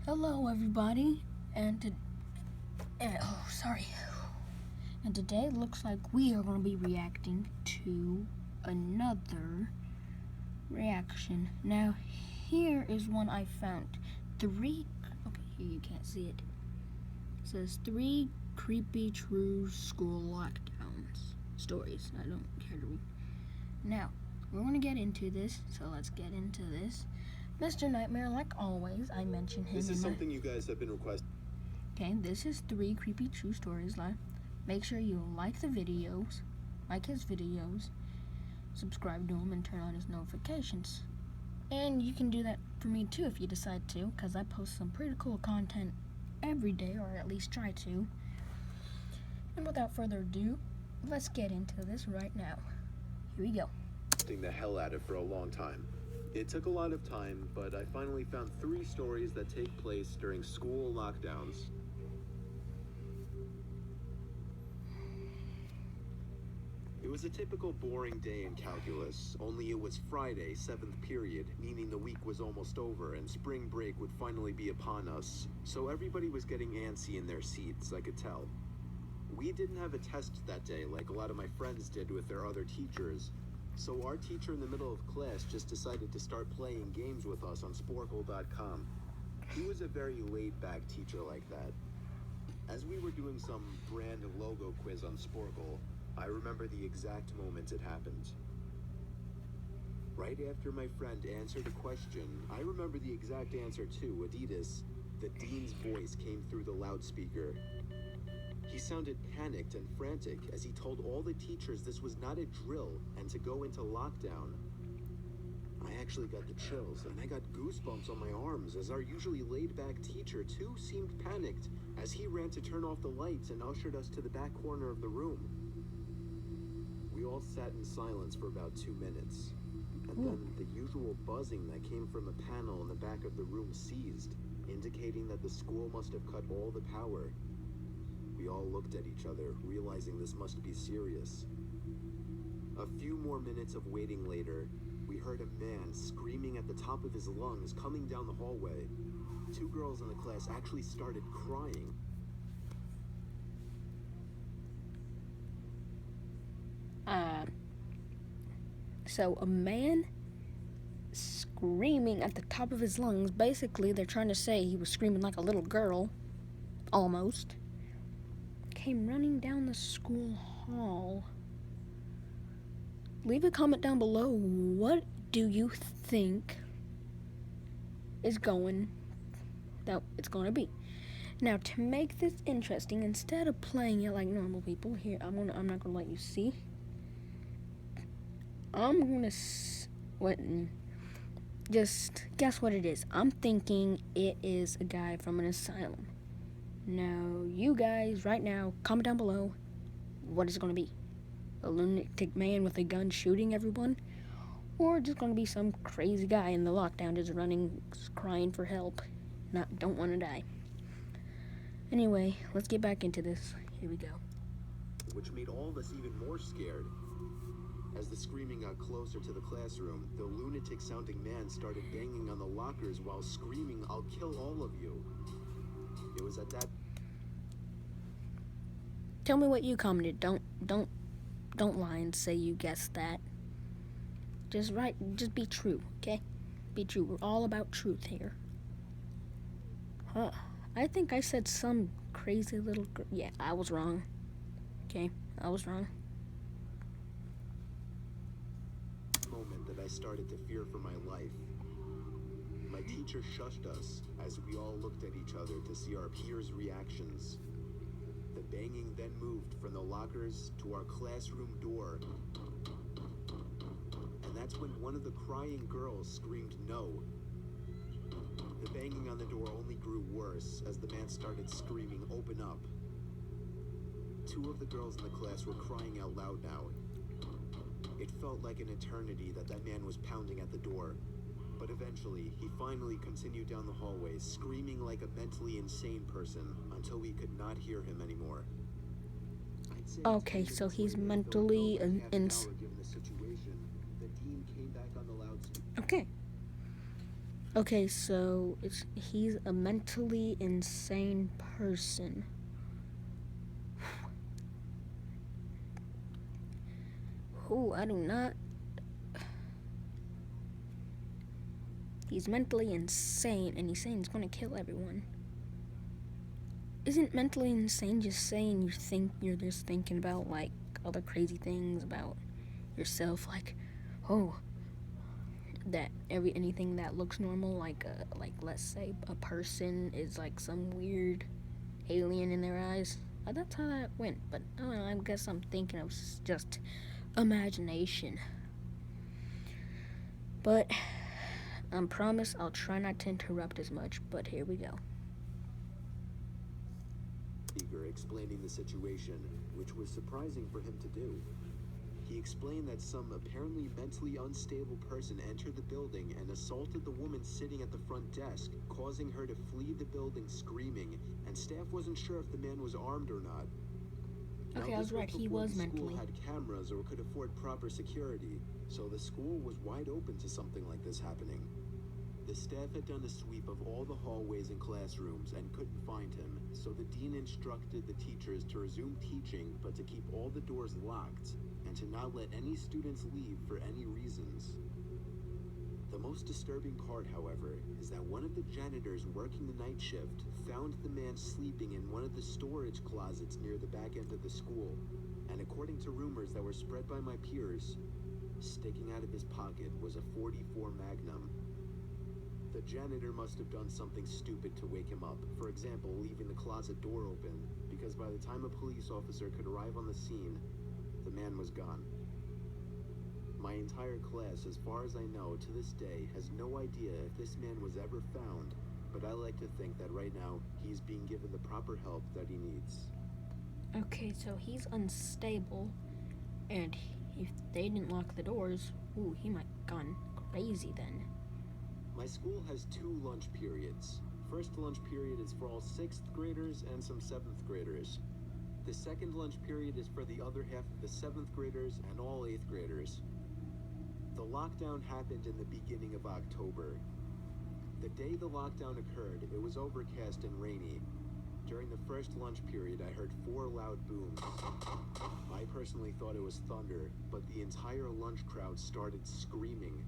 Hello, everybody, sorry. And today it looks like we are going to be reacting to another reaction. Now, here is one I found. Okay, here you can't see it. It says 3 creepy true school lockdowns stories. I don't care to read. Now, we're going to get into this, so let's get into this. Mr. Nightmare, like always, I mention him. This is something you guys have been requesting. Okay, this is 3 creepy true stories live. Make sure you like the videos, like his videos, subscribe to him, and turn on his notifications. And you can do that for me too if you decide to, because I post some pretty cool content every day, or at least try to. And without further ado, let's get into this right now. Here we go. The hell out of for a long time. It took a lot of time, but I finally found 3 stories that take place during school lockdowns. It was a typical boring day in calculus, only it was Friday, 7th period, meaning the week was almost over and spring break would finally be upon us, so everybody was getting antsy in their seats, I could tell. We didn't have a test that day like a lot of my friends did with their other teachers, so our teacher in the middle of class just decided to start playing games with us on Sporkle.com. He was a very laid-back teacher like that. As we were doing some brand logo quiz on Sporkle, I remember the exact moment it happened. Right after my friend answered a question, I remember the exact answer too, Adidas. The dean's voice came through the loudspeaker. He sounded panicked and frantic as he told all the teachers this was not a drill and to go into lockdown. I actually got the chills and I got goosebumps on my arms as our usually laid-back teacher too seemed panicked as he ran to turn off the lights and ushered us to the back corner of the room. We all sat in silence for about 2 minutes, and then the usual buzzing that came from a panel in the back of the room ceased, indicating that the school must have cut all the power. We all looked at each other, realizing this must be serious. A few more minutes of waiting later, we heard a man screaming at the top of his lungs coming down the hallway. 2 girls in the class actually started crying. So a man screaming at the top of his lungs, basically they're trying to say he was screaming like a little girl, almost, came running down the school hall. Leave a comment down below. What do you think it's going to be? Now, to make this interesting, instead of playing it like normal people, here I'm not gonna let you see. I'm gonna just guess what it is. I'm thinking it is a guy from an asylum. Now, you guys, right now, comment down below what is it gonna be. A lunatic man with a gun shooting everyone? Or just gonna be some crazy guy in the lockdown just running, crying for help, don't want to die. Anyway, let's get back into this. Here we go. Which made all of us even more scared. As the screaming got closer to the classroom, the lunatic-sounding man started banging on the lockers while screaming, "I'll kill all of you." It was at that... Tell me what you commented. Don't lie and say you guessed that. Just be true, okay? Be true. We're all about truth here. I think I said some crazy little girl. Yeah, I was wrong. Okay, I was wrong. Moment that I started to fear for my life. My teacher shushed us as we all looked at each other to see our peers' reactions. The banging then moved from the lockers to our classroom door. And that's when one of the crying girls screamed no. The banging on the door only grew worse as the man started screaming, "Open up." 2 of the girls in the class were crying out loud now. It felt like an eternity that man was pounding at the door. But eventually, he finally continued down the hallway, screaming like a mentally insane person until we could not hear him anymore. Okay, so he's mentally insane. The dean came back on the loudspeaker. Okay. Okay, so he's a mentally insane person. Who I do not. He's mentally insane, and he's saying he's gonna kill everyone. Isn't mentally insane just saying you're just thinking about like other crazy things about yourself, like, oh, that anything that looks normal, like let's say a person is like some weird alien in their eyes. That's how that went, but I don't know, I guess I'm thinking of just imagination. But I promise I'll try not to interrupt as much, but here we go. Explaining the situation, which was surprising for him to do. He explained that some apparently mentally unstable person entered the building and assaulted the woman sitting at the front desk, causing her to flee the building screaming, and staff wasn't sure if the man was armed or not. Okay, I was right, he was mentally. The school had cameras or could afford proper security, so the school was wide open to something like this happening. The staff had done a sweep of all the hallways and classrooms and couldn't find him, so the dean instructed the teachers to resume teaching but to keep all the doors locked and to not let any students leave for any reasons. The most disturbing part, however, is that one of the janitors working the night shift found the man sleeping in one of the storage closets near the back end of the school, and according to rumors that were spread by my peers, sticking out of his pocket was a .44 Magnum. The janitor must have done something stupid to wake him up, for example, leaving the closet door open, because by the time a police officer could arrive on the scene, the man was gone. My entire class, as far as I know, to this day, has no idea if this man was ever found, but I like to think that right now, he's being given the proper help that he needs. Okay, so he's unstable, and if they didn't lock the doors, he might have gone crazy then. My school has 2 lunch periods. First lunch period is for all 6th graders and some 7th graders. The second lunch period is for the other half of the 7th graders and all 8th graders. The lockdown happened in the beginning of October. The day the lockdown occurred, it was overcast and rainy. During the first lunch period, I heard 4 loud booms. I personally thought it was thunder, but the entire lunch crowd started screaming.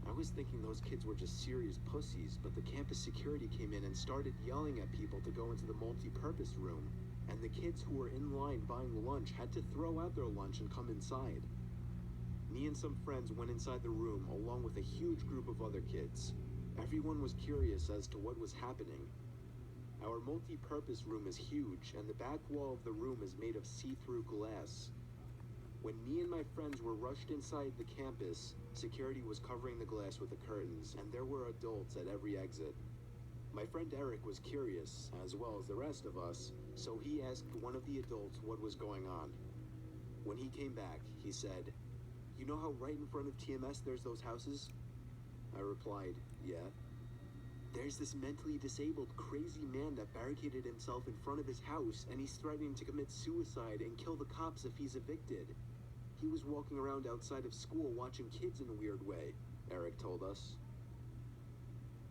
I was thinking those kids were just serious pussies, but the campus security came in and started yelling at people to go into the multi-purpose room, and the kids who were in line buying lunch had to throw out their lunch and come inside. Me and some friends went inside the room along with a huge group of other kids. Everyone was curious as to what was happening. Our multi-purpose room is huge, and the back wall of the room is made of see-through glass. When me and my friends were rushed inside the campus, security was covering the glass with the curtains, and there were adults at every exit. My friend Eric was curious, as well as the rest of us, so he asked one of the adults what was going on. When he came back, he said, "You know how right in front of TMS there's those houses?" I replied, "Yeah." "There's this mentally disabled, crazy man that barricaded himself in front of his house, and he's threatening to commit suicide and kill the cops if he's evicted. He was walking around outside of school watching kids in a weird way," Eric told us.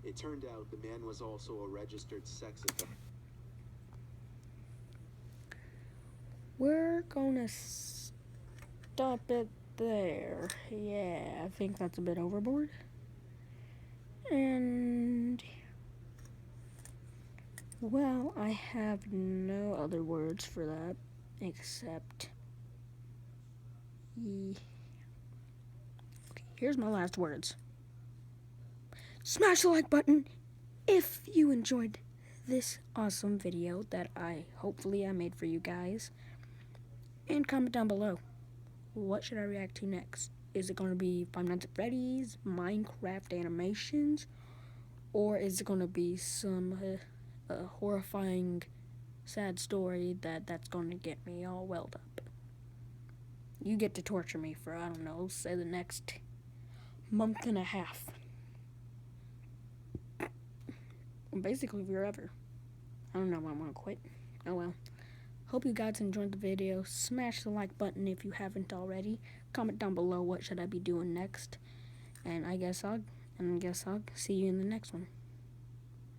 It turned out the man was also a registered sex offender. We're gonna stop it there. Yeah, I think that's a bit overboard. And, well, I have no other words for that except, okay, here's my last words. Smash the like button if you enjoyed this awesome video that hopefully I made for you guys. And comment down below, what should I react to next? Is it going to be Five Nights at Freddy's, Minecraft animations, or is it going to be some horrifying, sad story that's going to get me all welled up? You get to torture me for, I don't know, say the next month and a half. Basically forever. I don't know when I'm going to quit. Oh well. Hope you guys enjoyed the video. Smash the like button if you haven't already. Comment down below what should I be doing next. And I guess I'll And I guess I'll see you in the next one.